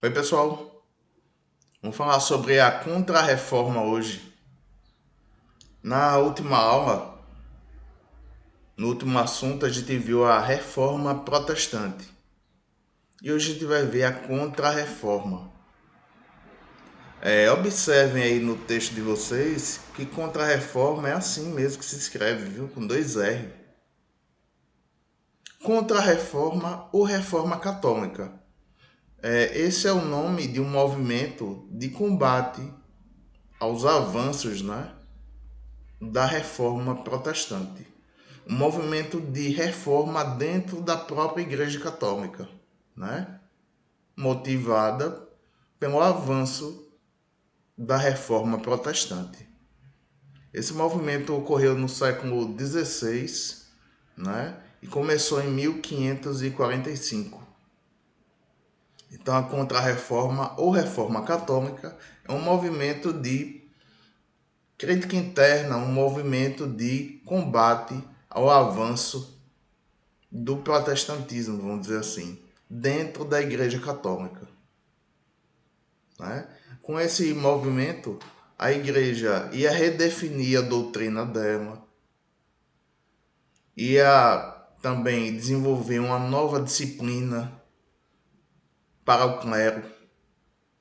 Oi, pessoal. Vamos falar sobre a Contra-Reforma hoje. Na última aula, no último assunto, a gente viu a Reforma Protestante. E hoje a gente vai ver a Contra-Reforma. Observem aí no texto de vocês que Contra-Reforma é assim mesmo que se escreve, viu? Com dois R. Contra-Reforma ou Reforma Católica. Esse é o nome de um movimento de combate aos avanços, né, da Reforma Protestante. Um movimento de reforma dentro da própria Igreja Católica, né? Motivada pelo avanço da Reforma Protestante. Esse movimento ocorreu no século XVI, né? E começou em 1545. Então, a Contra-Reforma ou Reforma Católica é um movimento de crítica interna, um movimento de combate ao avanço do protestantismo, vamos dizer assim, dentro da Igreja Católica, né? Com esse movimento, a Igreja ia redefinir a doutrina dela, ia também desenvolver uma nova disciplina para o clero,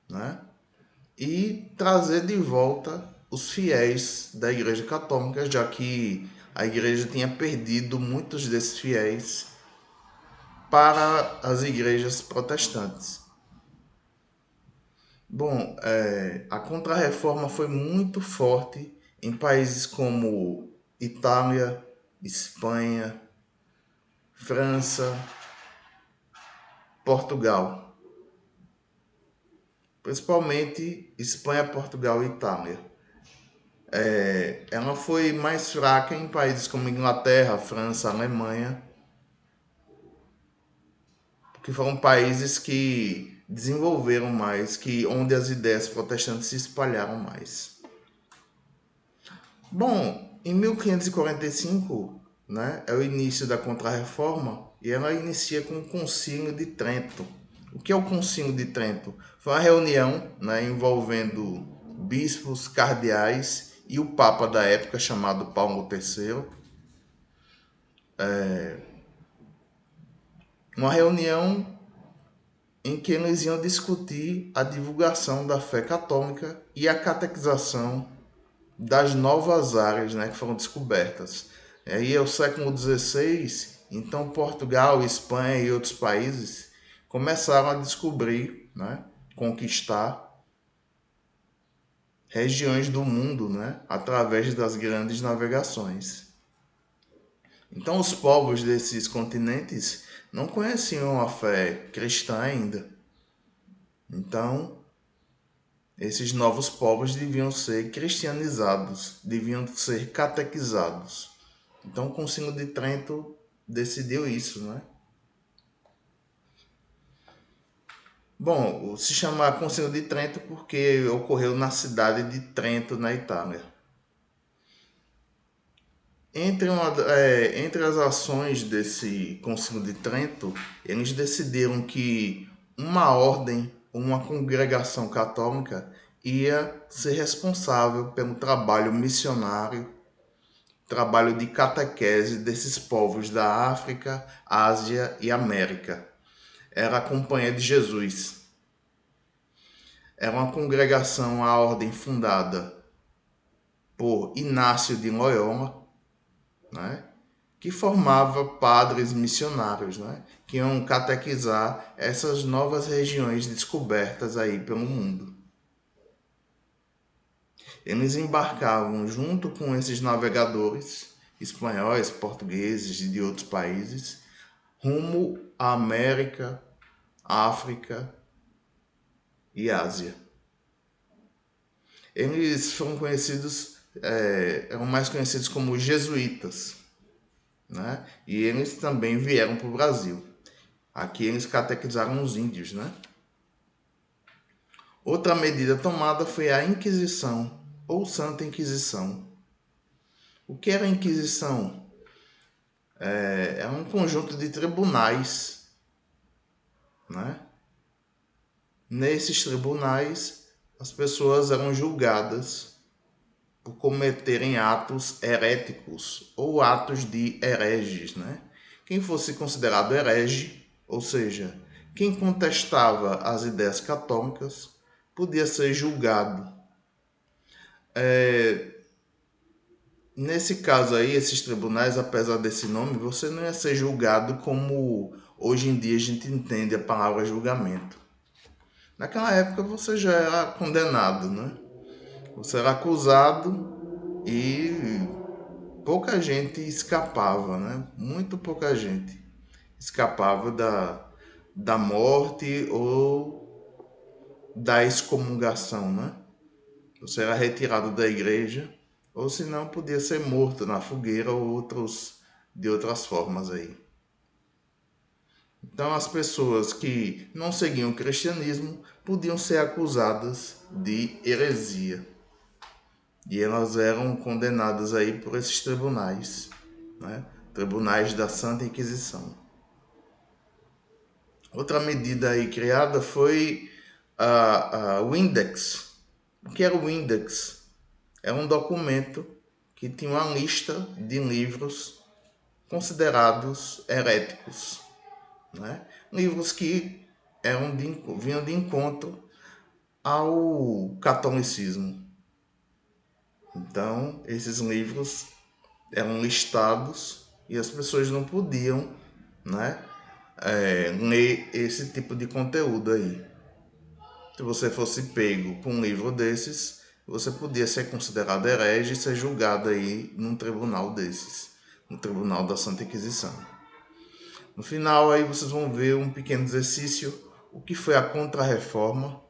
né? E trazer de volta os fiéis da Igreja Católica, já que a Igreja tinha perdido muitos desses fiéis para as igrejas protestantes. Bom, a Contra-Reforma foi muito forte em países como Itália, Espanha, França, Portugal. Principalmente Espanha, Portugal e Itália. Ela foi mais fraca em países como Inglaterra, França, Alemanha, que foram países que desenvolveram mais, onde as ideias protestantes se espalharam mais. Bom, em 1545, né, é o início da Contra-Reforma e ela inicia com o Concílio de Trento. O que é o Concílio de Trento? Foi uma reunião, né, envolvendo bispos, cardeais e o Papa da época, chamado Paulo III. Uma reunião em que eles iam discutir a divulgação da fé católica e a catequização das novas áreas, né, que foram descobertas. Aí é o século XVI, então Portugal, Espanha e outros países começaram a descobrir, né, conquistar regiões do mundo, né, através das grandes navegações. Então os povos desses continentes não conheciam a fé cristã ainda. Então esses novos povos deviam ser cristianizados, deviam ser catequizados. Então o Concílio de Trento decidiu isso, né? Bom, se chama Concílio de Trento porque ocorreu na cidade de Trento, na Itália. Entre as ações desse Concílio de Trento, eles decidiram que uma ordem, uma congregação católica ia ser responsável pelo trabalho missionário, trabalho de catequese desses povos da África, Ásia e América. Era a Companhia de Jesus. Era uma congregação, a ordem fundada por Inácio de Loyola, né? Que formava padres missionários, né, que iam catequizar essas novas regiões descobertas aí pelo mundo. Eles embarcavam junto com esses navegadores espanhóis, portugueses e de outros países, rumo à América, África e Ásia. Eles foram conhecidos, eram mais conhecidos como jesuítas, né? E eles também vieram para o Brasil. Aqui eles catequizaram os índios, né? Outra medida tomada foi a Inquisição, ou Santa Inquisição. O que era a Inquisição? Era um conjunto de tribunais, né, Nesses tribunais, as pessoas eram julgadas por cometerem atos heréticos ou atos de hereges, né? Quem fosse considerado herege, ou seja, quem contestava as ideias católicas, podia ser julgado. Nesse caso aí, esses tribunais, apesar desse nome, você não ia ser julgado como hoje em dia a gente entende a palavra julgamento. Naquela época você já era condenado, né? Você era acusado e pouca gente escapava, né? Muito pouca gente escapava da morte ou da excomungação, né? Você era retirado da igreja, ou senão podia ser morto na fogueira ou de outras formas aí. Então as pessoas que não seguiam o cristianismo podiam ser acusadas de heresia. E elas eram condenadas aí por esses tribunais, né? Tribunais da Santa Inquisição. Outra medida aí criada foi o Index. O que era o Index? É um documento que tinha uma lista de livros considerados heréticos, né? Livros que vinham de encontro ao catolicismo. Então, esses livros eram listados e as pessoas não podiam, né, ler esse tipo de conteúdo aí. Se você fosse pego com um livro desses, você podia ser considerado herege e ser julgado aí num tribunal desses, no Tribunal da Santa Inquisição. No final aí vocês vão ver um pequeno exercício, o que foi a Contra-Reforma,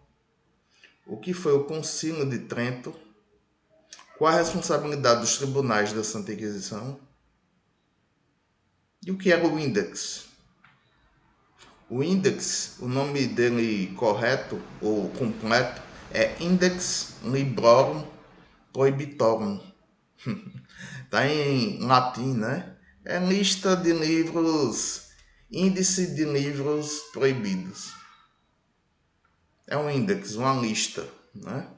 o que foi o Concílio de Trento, qual a responsabilidade dos tribunais da Santa Inquisição e o que era o Index. O Index, o nome dele correto ou completo é Index Librorum Prohibitorum. Está em latim, né? É lista de livros, índice de livros proibidos. É um index, uma lista, né?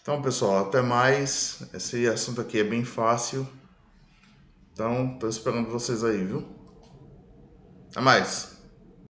Então, pessoal, até mais. Esse assunto aqui é bem fácil. Então, estou esperando vocês aí, viu? Até mais.